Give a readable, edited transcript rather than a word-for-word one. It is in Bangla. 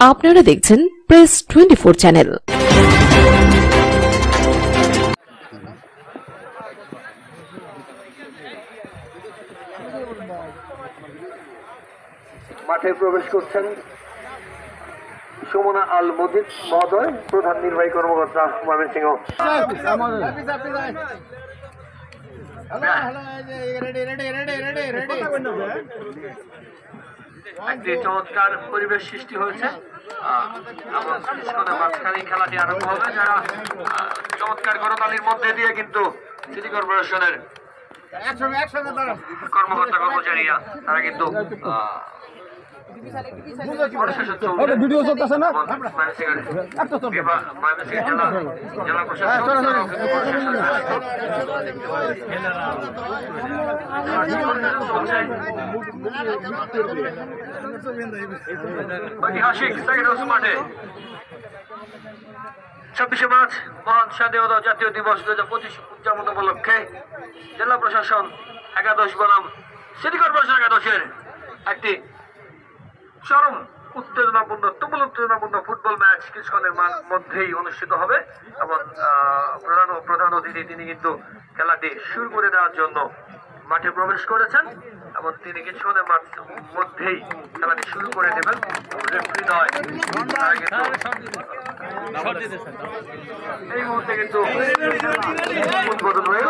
আপনারা দেখছেন প্রেস 24 চ্যানেল। মাঠে প্রবেশ করছেন সুমনা আল মজিদ মহোদয়, প্রধান নির্বাহী কর্মকর্তা ময়মনসিংহ। একটি চমৎকার পরিবেশ সৃষ্টি হয়েছে এবং মাঝখানে খেলাটি আরম্ভ হবে। যারা চমৎকার করতালির মধ্যে দিয়ে কিন্তু সিটি কর্পোরেশনের কর্মকর্তা কর্মচারীরা তারা কিন্তু ভিডিও চলতেছে না, জেলা প্রশাসন ঐতিহাসিক মাঠে 26শে মার্চ মহান স্বাধীনতা জাতীয় দিবস 2025 উদযাপন উপলক্ষে জেলা প্রশাসন একাদশ বনাম সিটি কর্পোরেশন একাদশের একটি চরম উত্তেজনাপূর্ণ ফুটবল ম্যাচ কিছুক্ষণের মধ্যেই অনুষ্ঠিত হবে এবং প্রধান অতিথি তিনি কিন্তু খেলাটি শুরু করে দেওয়ার জন্য মাঠে প্রবেশ করেছেন এবং তিনি কিছুক্ষণের মধ্যেই খেলাটি শুরু করে দেবেন। এই মুহূর্তে কিন্তু উদ্বোধন হয়ে